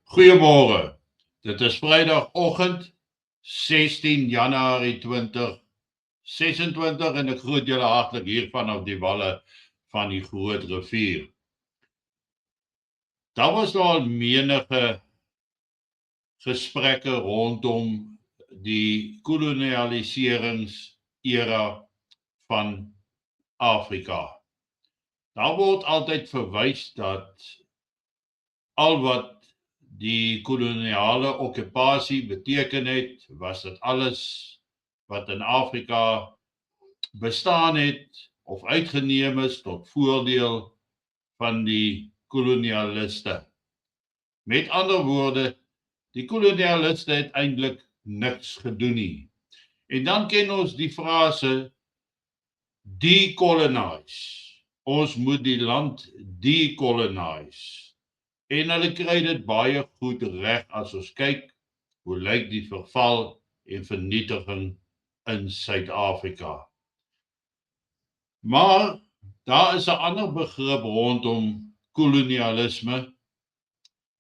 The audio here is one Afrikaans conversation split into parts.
Goeiemôre. Dit is Vrydagoggend 16 Januarie 2026 en ek groet julle hartlik hier vanaf die walle van die Groot Rivier. Daar was al menige gesprekke rondom die kolonialiseringsera van Afrika. Daar word altyd verwys dat al wat die koloniale okkupasie beteken het, was dit alles wat in Afrika bestaan het of uitgeneem is tot voordeel van die kolonialiste. Met ander woorde, die kolonialiste het eintlik niks gedoen nie. En dan ken ons die frase decolonize. Ons moet die land decolonize. En hulle kry dit baie goed reg as ons kyk hoe lyk die verval en vernietiging in Suid-Afrika. Maar daar is 'n ander begrip rondom kolonialisme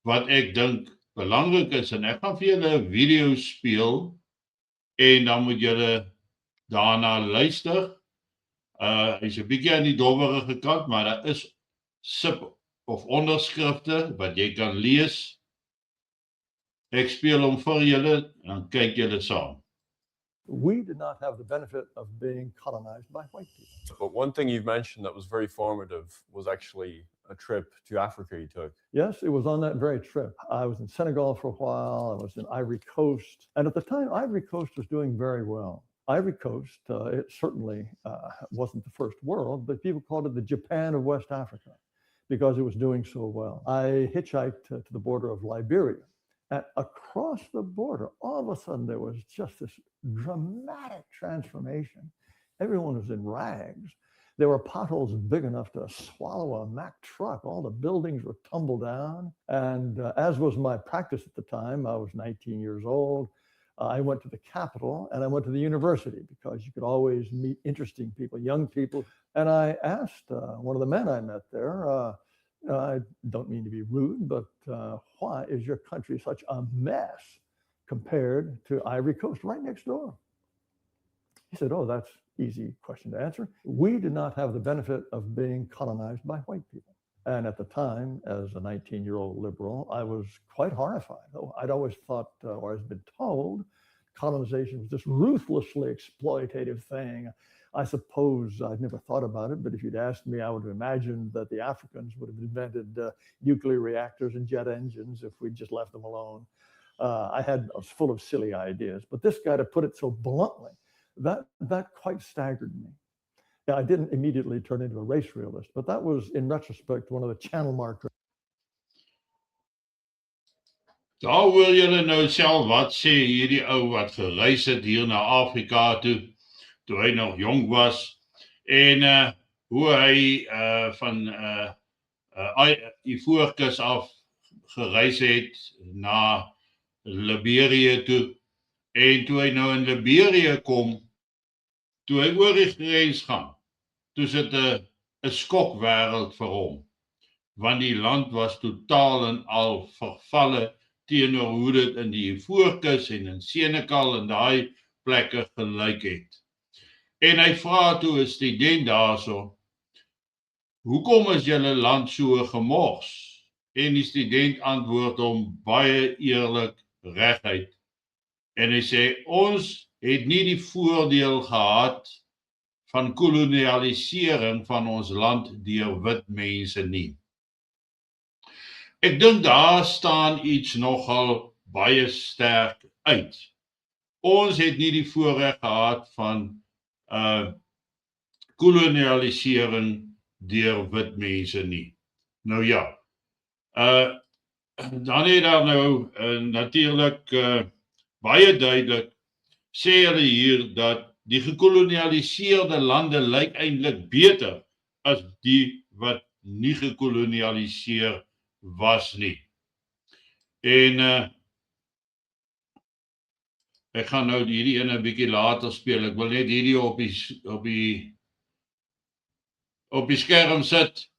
wat ek dink belangrik is en ek gaan vir julle 'n video speel en dan moet julle daarna luister. Hy's 'n bietjie aan die dowwerige kant, maar daar is of onderskrifte wat jy kan lees. Ek speel hom vir julle en kyk julle saam. We did not have the benefit of being colonized by white people. But one thing you've mentioned that was very formative was actually a trip to Africa you took. Yes, it was on that very trip. I was in Senegal for a while. I was in Ivory Coast. And at the time, Ivory Coast was doing very well. Ivory Coast, it certainly wasn't the first world, but people called it the Japan of West Africa because it was doing so well. I hitchhiked to the border of Liberia. And across the border, all of a sudden, there was just this dramatic transformation. Everyone was in rags. There were potholes big enough to swallow a Mack truck. All the buildings were tumbled down. And as was my practice at the time, I was 19 years old. I went to the capital and I went to the university because you could always meet interesting people, young people. And I asked one of the men I met there, I don't mean to be rude, but why is your country such a mess compared to Ivory Coast right next door? He said, oh, that's an easy question to answer. We did not have the benefit of being colonized by white people. And at the time, as a 19-year-old liberal, I was quite horrified. I'd always thought, or I'd been told, colonization was this ruthlessly exploitative thing. I suppose I'd never thought about it, but if you'd asked me, I would have imagined that the Africans would have invented nuclear reactors and jet engines if we'd just left them alone. I was full of silly ideas, but this guy, to put it so bluntly, that quite staggered me. Yeah, I didn't immediately turn into a race realist, but that was, in retrospect, one of the channel markers. Daar wil julle nou self wat sê hierdie ou wat gereis het hier na Afrika toe hy nog jong was en hoe hy van Ivoorkus af gereis het na Liberia toe en toe hy nou in Liberia kom, toe hy oor die grens gaan, toe sit 'n skokwêreld vir hom, want die land was totaal en al vervalle teenoor hoe dit in die Ivoorkus en in Senegal en daai plekke gelyk het. En hy vra toe 'n student daarso, hoekom is julle land so gemors? En die student antwoord hom baie eerlik reguit. En hy sê, ons het nie die voordeel gehad van kolonialisering van ons land deur wit mense nie. Ek dink daar staan iets nogal baie sterk uit. Ons het nie die voorreg gehad van kolonialisering deur wit mense nie. Nou ja, dan het daar nou natuurlik baie duidelik sê hulle hier dat die gekolonialiseerde lande lyk eintlik beter as die wat nie gekolonialiseer was nie. En ek gaan nou hierdie ene 'n bietjie later speel. Ek wil net hierdie op die skerm sit.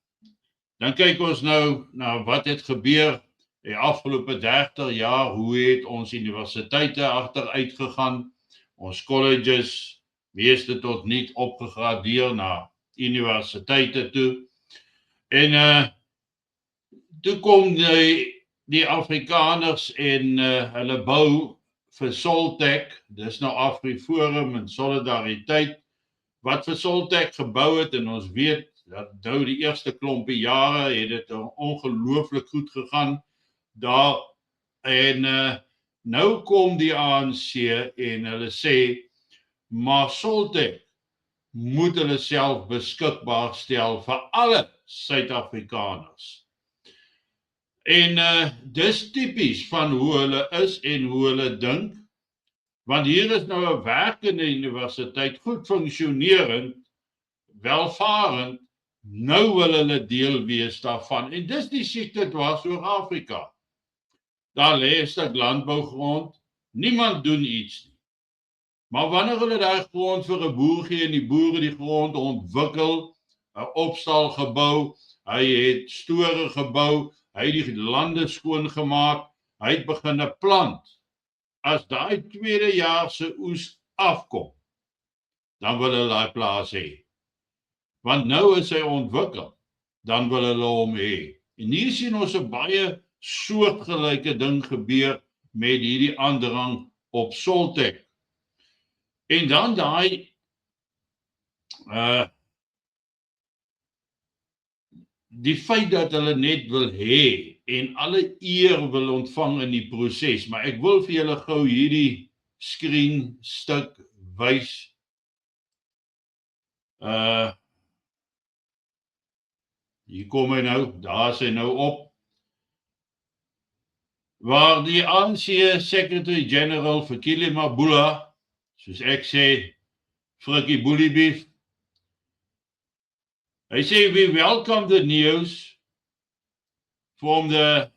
Dan kyk ons nou na wat het gebeur die afgelope 30 jaar, hoe het ons universiteite agteruit gegaan, ons colleges, meeste tot niet opgegradeer na universiteite toe. En toe kom die Afrikaners en hulle bou vir Soltech, dis nou AfriForum en Solidariteit, wat vir Soltech gebou het, en ons weet, dat nou die eerste klompie jare het dit ongelooflik goed gegaan daar, en nou kom die ANC en hulle sê, maar Soltech moet hulle self beskikbaar stel vir alle Suid-Afrikaners. En dis typies van hoe hulle is en hoe hulle dink, want hier is nou 'n werkende universiteit, goed funksionerend, welvarend, nou wil hulle deel wees daarvan. En dis die siekte dwars oor Afrika. Daar lê 'n stuk landbougrond, niemand doen iets nie. Maar wanneer hulle daai grond vir 'n boer gee en die boere die grond ontwikkel, 'n opstal gebou, hy het store gebou, hy het die lande skoongemaak, hy het begin plant. As daai tweede jaar se oes afkom, dan wil hulle daai plaas hê. Want nou is hy ontwikkel, dan wil hulle hom hê. En hier sien ons 'n baie soortgelyke ding gebeur met hierdie aandrang op Soltech. En dan daai die feit dat hulle net wil hê en alle eer wil ontvang in die proses, maar ek wil vir julle gou hierdie screen stuk wys. Hier kom hy nou, daar is hy nou op, waar die ANC Secretary General Fikile Mabula, soos ek sê, Frikkie Boeliebeef, hy sê, we welcome the news from the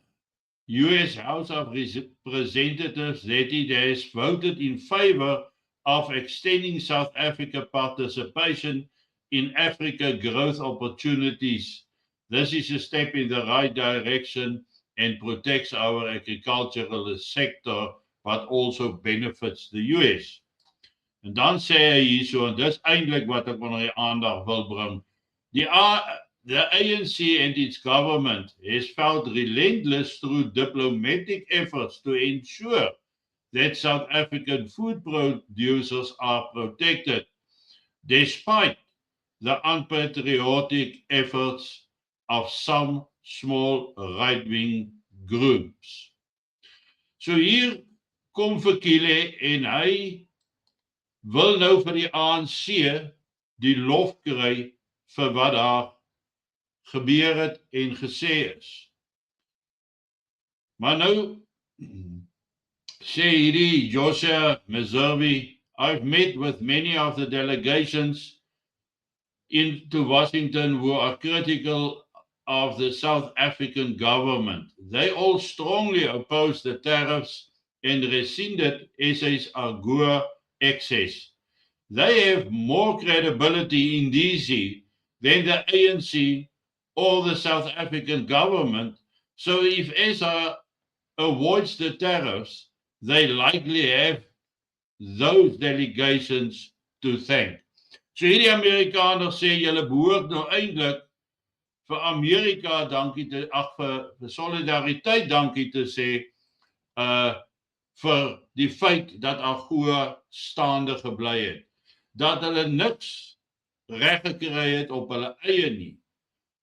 US House of Representatives that it has voted in favor of extending South Africa participation in Africa growth opportunities. This is a step in the right direction and protects our agricultural sector, but also benefits the US. En dan sê hy hierso, en dis eintlik wat ek onder die aandag wil bring, the ANC and its government has felt relentless through diplomatic efforts to ensure that South African food producers are protected, despite the unpatriotic efforts of some small right-wing groups. So hier kom Fikile en hy wil nou vir die ANC die lof kry vir wat daar gebeur het en gesê is. Maar nou sê hierdie Joshua Meservey, I've met with many of the delegations into Washington who are critical of the South African government. They all strongly oppose the tariffs and rescinded SA's AGOA access. They have more credibility in DC than the ANC or the South African government. So if SA avoids the tariffs, they likely have those delegations to thank. So hierdie Amerikaners sê, julle behoort nou eintlik vir Amerika dankie te, vir Solidariteit dankie te sê, vir die feit dat AGOA staande gebly het. Dat hulle niks reg gekry het op hulle eie nie.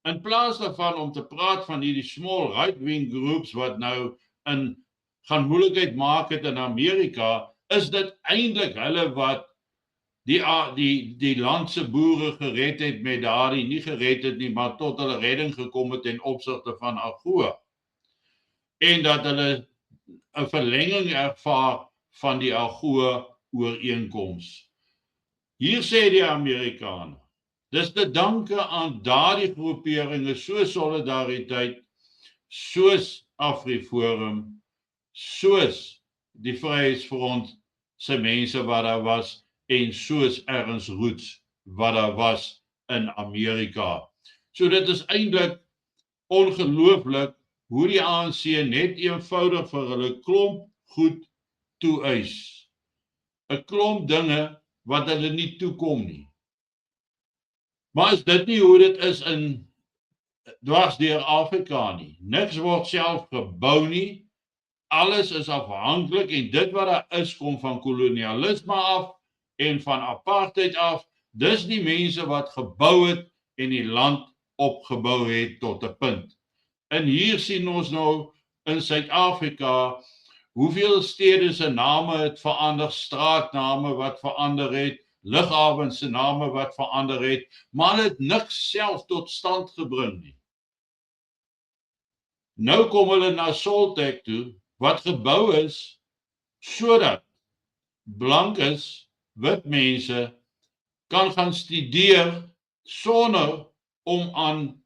In plaas daarvan om te praat van hierdie small right-wing groups wat nou gaan moeilikheid maak het in Amerika, is dit eintlik hulle wat die landse boere gered het met daardie, nie gered het nie, maar tot hulle redding gekom het ten opsigte van AGOA. En dat hulle 'n verlenging ervaar van die AGOA ooreenkoms. Hier sê die Amerikaner, dis te danke aan daardie groeperinge soos Solidariteit, soos AfriForum, soos die Vryheidsfront se mense wat daar was, en soos Ernst Roots wat daar was in Amerika. So dit is eintlik ongelooflik hoe die ANC net eenvoudig vir hulle klomp goed toeëis. 'n Klomp dinge wat hulle nie toekom nie. Maar is dit nie hoe dit is in dwars deur Afrika nie? Niks word self gebou nie. Alles is afhanklik en dit wat daar is kom van kolonialisme af en van apartheid af. Dis die mense wat gebou het en die land opgebou het tot 'n punt. En hier sien ons nou in Suid-Afrika hoeveel stede se name het verander, straatname wat verander het, lughawens se name wat verander het, maar hulle het niks self tot stand gebring nie. Nou kom hulle na Soltech toe, wat gebou is sodat blankes, wit mense kan gaan studeer sonder om aan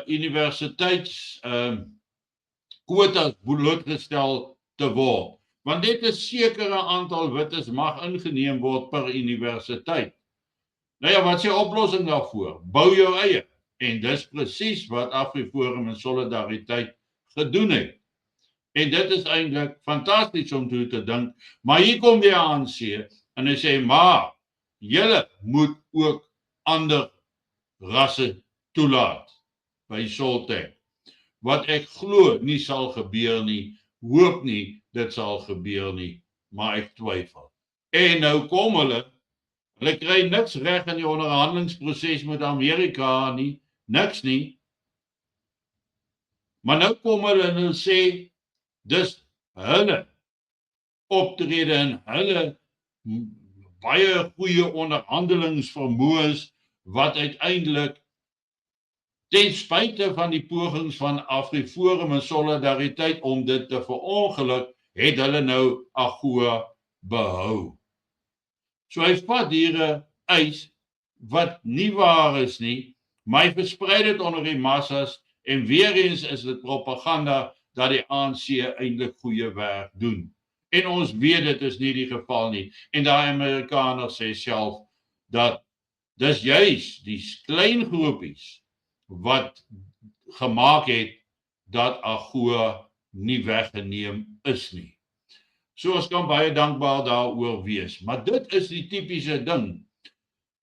universiteits quotas blootgestel te word. Want net 'n sekere aantal wites mag ingeneem word per universiteit. Nou ja, wat is die oplossing daarvoor? Bou jou eie. En dis presies wat AfriForum en Solidariteit gedoen het. En dit is eintlik fantasties om toe te dink, maar hier kom die ANC en hy sê, maar julle moet ook ander rasse toelaat by Soltech. Wat ek glo nie sal gebeur nie, hoop nie dit sal gebeur nie, maar ek twyfel. En nou kom hulle kry niks reg in die onderhandelingsproses met Amerika nie, niks nie. Maar nou kom hulle en hulle sê, dis hulle optrede en hulle baie goeie onderhandelingsvermoëns wat uiteindelik ten spyte van die pogings van AfriForum en Solidariteit om dit te verongeluk, het hulle nou AGOA behou. So hy vat hier 'n eis wat nie waar is nie, maar hy versprei dit onder die massas en weer eens is dit propaganda dat die ANC eintlik goeie werk doen. En ons weet dit is nie die geval nie. En daai Amerikaners sê self dat dis juis die klein groepies wat gemaak het dat AGOA nie weggeneem is nie. So ons kan baie dankbaar daaroor wees. Maar dit is die tipiese ding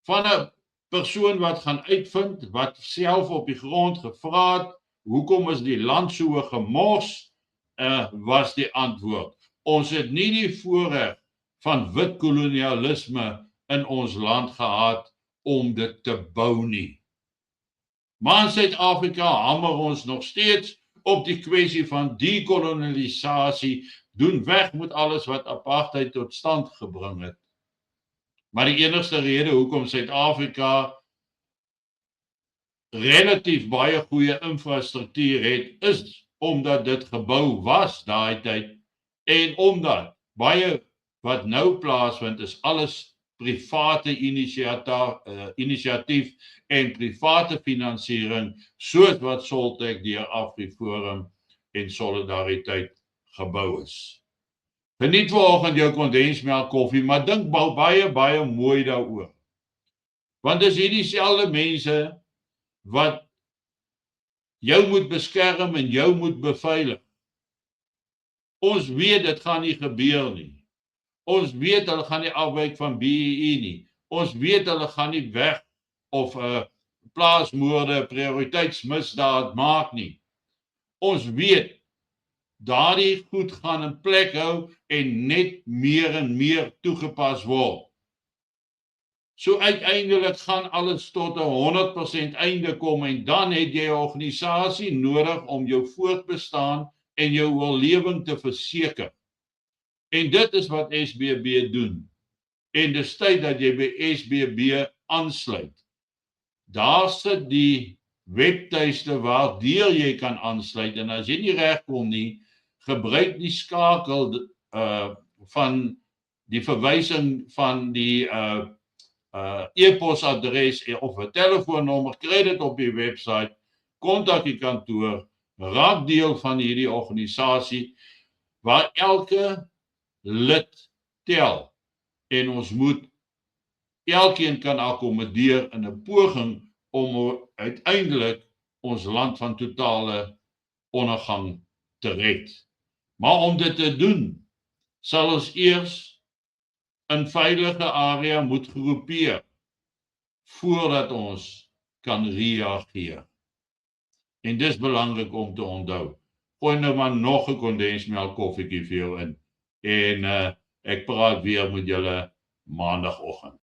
van 'n persoon wat gaan uitvind, wat self op die grond gevra het, hoekom is die land so gemors? Was die antwoord. Ons het nie die voorreg van wit kolonialisme in ons land gehad om dit te bou nie. Maar in Suid-Afrika hamer ons nog steeds op die kwessie van dekolonisasie, doen weg met alles wat apartheid tot stand gebring het. Maar die enigste rede hoekom Suid-Afrika relatief baie goeie infrastruktuur het, is omdat dit gebou was daai tyd en omdat baie wat nou plaasvind is alles private inisiatief en private finansiering soos wat Soltech deur AfriForum en Solidariteit gebou is. Geniet vanoggend jou kondensmelk koffie, maar dink baie mooi daaroor. Want dis hierdie selfde mense wat jou moet beskerm en jou moet beveilig. Ons weet dit gaan nie gebeur nie. Ons weet hulle gaan nie afwyk van BEE nie. Ons weet hulle gaan nie weg of plaasmoorde prioriteitsmisdaad maak nie. Ons weet daardie goed gaan in plek hou en net meer en meer toegepas word. So uiteindelik gaan alles tot 'n 100% einde kom en dan het jy 'n organisasie nodig om jou voortbestaan en jou oorlewing te verseker. En dit is wat SBB doen. En dis tyd dat jy by SBB aansluit. Daar sit die webtuiste waardeur jy kan aansluit en as jy nie regkom nie, gebruik die skakel van die verwysing van die e-posadres of 'n telefoonnommer, kry dit op die webwerf, kontak die kantoor, raak deel van hierdie organisasie waar elke lid tel en ons moet elkeen kan akkommodeer in 'n poging om uiteindelik ons land van totale ondergang te red. Maar om dit te doen, sal ons eers in veilige area moet groepeer voordat ons kan reageer. En dis belangrik om te onthou. Gooi nou maar nog 'n kondensmelk koffietjie vir jou in en ek praat weer met julle maandagooggend.